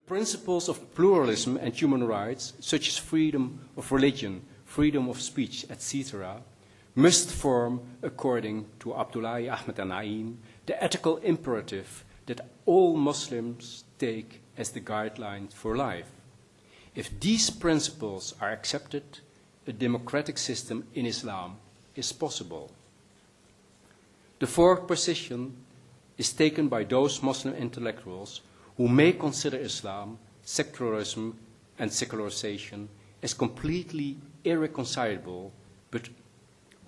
Principles of pluralism and human rights, such as freedom of religion, freedom of speech, etc., must form, according to Abdullahi Ahmed al-Naim, the ethical imperative that all Muslims take as the guideline for life. If these principles are accepted, a democratic system in Islam is possible. The fourth position is taken by those Muslim intellectuals who may consider Islam, secularism, and secularization as completely irreconcilable, but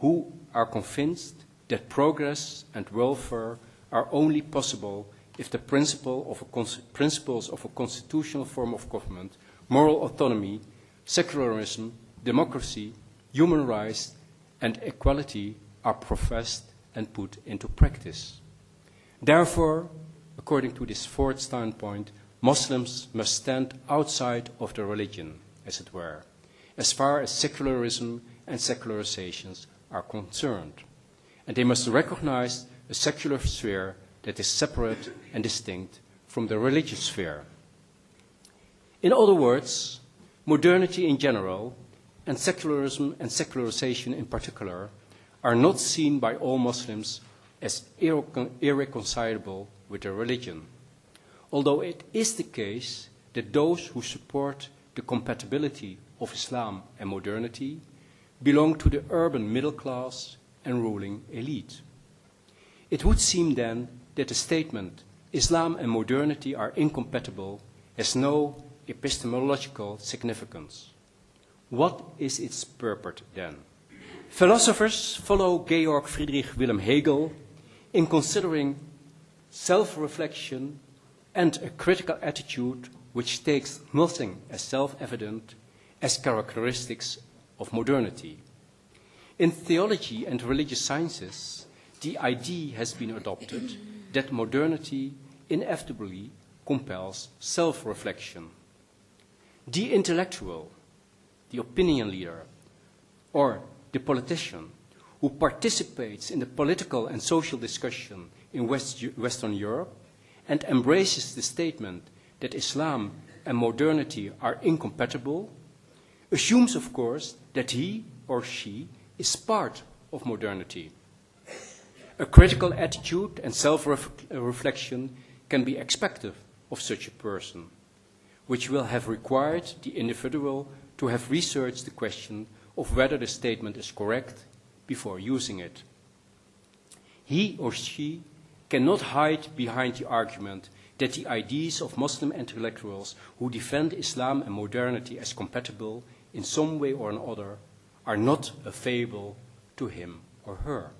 who are convinced that progress and welfare are only possible if the principles of a constitutional form of government, moral autonomy, secularism, democracy, human rights, and equality are professed and put into practice. Therefore, according to this fourth standpoint, Muslims must stand outside of the religion, as it were, as far as secularism and secularizations are concerned. And they must recognize a secular sphere that is separate and distinct from the religious sphere. In other words, modernity in general, and secularism and secularization in particular, are not seen by all Muslims as irreconcilable with their religion, although it is the case that those who support the compatibility of Islam and modernity belong to the urban middle class and ruling elite. It would seem then that the statement Islam and modernity are incompatible has no epistemological significance. What is its purport then? Philosophers follow Georg Friedrich Wilhelm Hegel in considering self-reflection and a critical attitude which takes nothing as self-evident as characteristics of modernity. In theology and religious sciences, the idea has been adopted that modernity inevitably compels self-reflection. The intellectual, the opinion leader, or the politician who participates in the political and social discussion in Western Europe and embraces the statement that Islam and modernity are incompatible, assumes, of course, that he or she is part of modernity. A critical attitude and self-reflection can be expected of such a person, which will have required the individual to have researched the question of whether the statement is correct before using it. He or she cannot hide behind the argument that the ideas of Muslim intellectuals who defend Islam and modernity as compatible in some way or another are not a fable to him or her.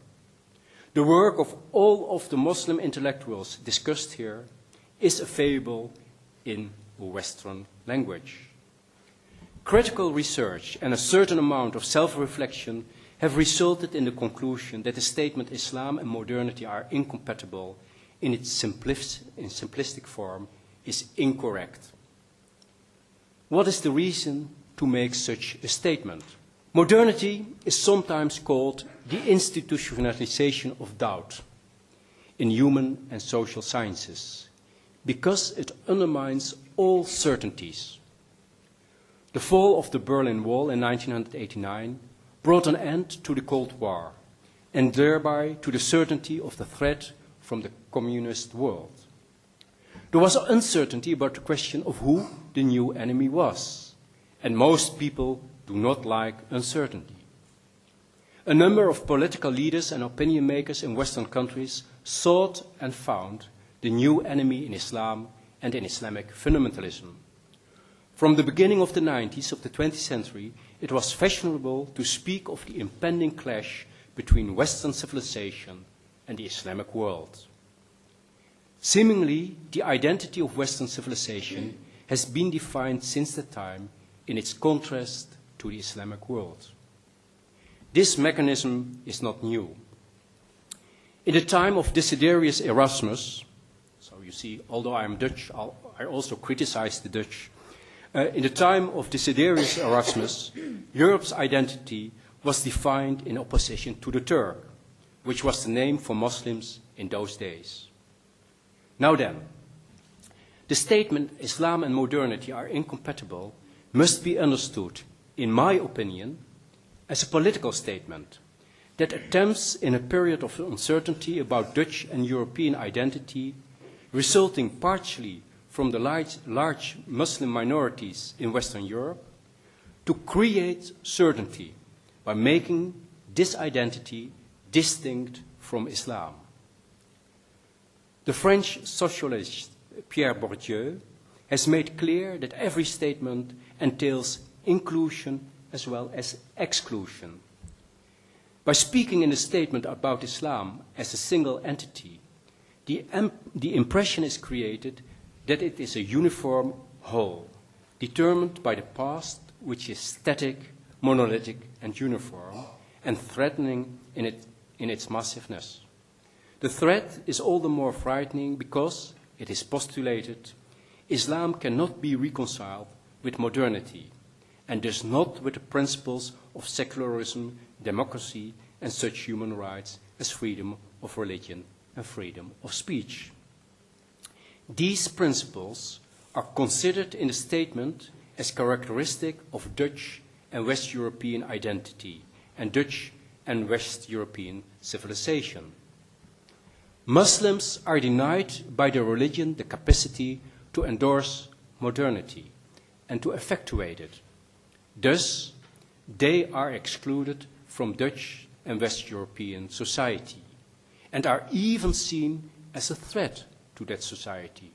The work of all of the Muslim intellectuals discussed here is a fable in a Western language. Critical research and a certain amount of self-reflection have resulted in the conclusion that the statement Islam and modernity are incompatible in its simplistic form is incorrect. What is the reason to make such a statement? Modernity is sometimes called the institutionalization of doubt in human and social sciences because it undermines all certainties. The fall of the Berlin Wall in 1989 brought an end to the Cold War and thereby to the certainty of the threat from the communist world. There was uncertainty about the question of who the new enemy was, and most people do not like uncertainty. A number of political leaders and opinion makers in Western countries sought and found the new enemy in Islam and in Islamic fundamentalism. From the beginning of the 90s of the 20th century, it was fashionable to speak of the impending clash between Western civilization and the Islamic world. Seemingly, the identity of Western civilization has been defined since that time in its contrast to the Islamic world. This mechanism is not new. In the time of Desiderius Erasmus, so you see, although I am Dutch, I also criticize the Dutch. In the time of Desiderius Erasmus, Europe's identity was defined in opposition to the Turk, which was the name for Muslims in those days. Now then, The statement Islam and modernity are incompatible must be understood, in my opinion, as a political statement that attempts in a period of uncertainty about Dutch and European identity, resulting partially from the large Muslim minorities in Western Europe, to create certainty by making this identity distinct from Islam. The French sociologist Pierre Bourdieu has made clear that every statement entails inclusion as well as exclusion. By speaking in a statement about Islam as a single entity, the impression is created that it is a uniform whole, determined by the past, which is static, monolithic, and uniform, and threatening in its massiveness. The threat is all the more frightening because, it is postulated, Islam cannot be reconciled with modernity, and thus not with the principles of secularism, democracy, and such human rights as freedom of religion and freedom of speech. These principles are considered in the statement as characteristic of Dutch and West European identity and Dutch and West European civilization. Muslims are denied by their religion the capacity to endorse modernity and to effectuate it. Thus, they are excluded from Dutch and West European society and are even seen as a threat to that society.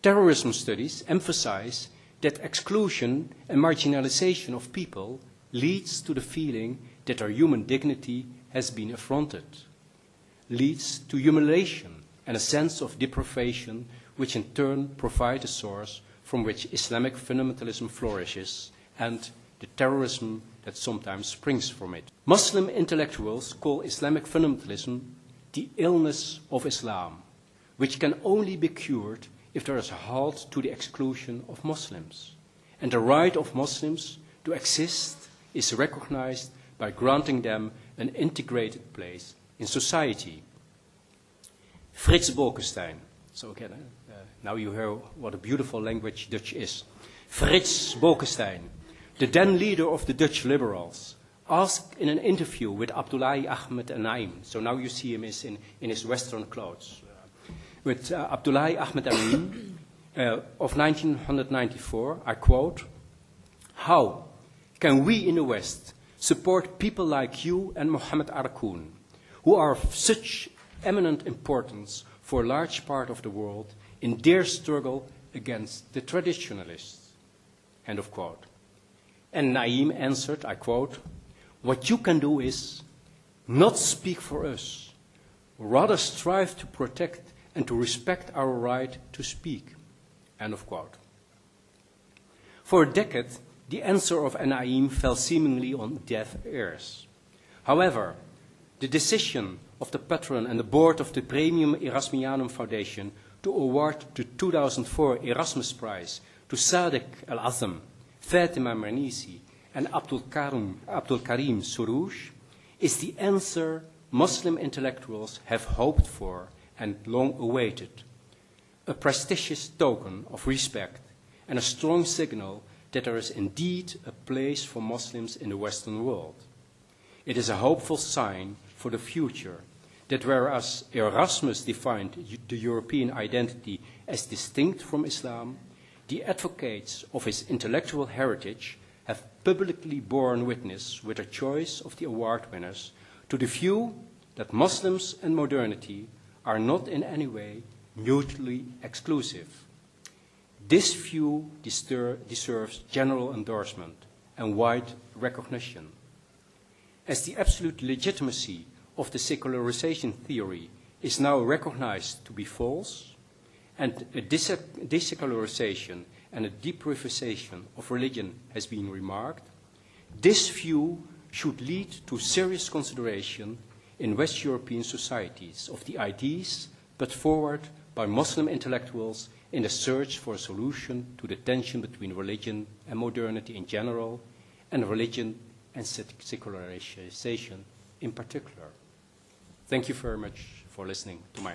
Terrorism studies emphasize that exclusion and marginalization of people leads to the feeling that their human dignity has been affronted, leads to humiliation and a sense of deprivation, which in turn provide a source from which Islamic fundamentalism flourishes and the terrorism that sometimes springs from it. Muslim intellectuals call Islamic fundamentalism the illness of Islam, which can only be cured if there is a halt to the exclusion of Muslims. And the right of Muslims to exist is recognized by granting them an integrated place in society. Frits Bolkestein. So again, now you hear what a beautiful language Dutch is. Frits Bolkestein, the then leader of the Dutch liberals, asked in an interview with Abdullahi Ahmed Naim, so now you see him in his Western clothes, with Abdullahi Ahmed Naim of 1994, I quote, "How can we in the West support people like you and Mohammed Arkoun, who are of such eminent importance for a large part of the world in their struggle against the traditionalists?" End of quote. And Naim answered, I quote, "What you can do is not speak for us, rather strive to protect and to respect our right to speak." End of quote. For a decade, the answer of Naim fell seemingly on deaf ears. However, the decision of the patron and the board of the Premium Erasmianum Foundation to award the 2004 Erasmus Prize to Sadek Al-Azam, Fatima Mernissi, and Abdul Karim Soroush is the answer Muslim intellectuals have hoped for and long awaited, a prestigious token of respect and a strong signal that there is indeed a place for Muslims in the Western world. It is a hopeful sign for the future that whereas Erasmus defined the European identity as distinct from Islam, the advocates of his intellectual heritage have publicly borne witness with a choice of the award winners to the view that Muslims and modernity are not in any way mutually exclusive. This view deserves general endorsement and wide recognition. As the absolute legitimacy of the secularization theory is now recognized to be false, and a desecularization and a deprivation of religion has been remarked, this view should lead to serious consideration in West European societies of the ideas put forward by Muslim intellectuals in the search for a solution to the tension between religion and modernity in general, and religion and secularization in particular. Thank you very much for listening to my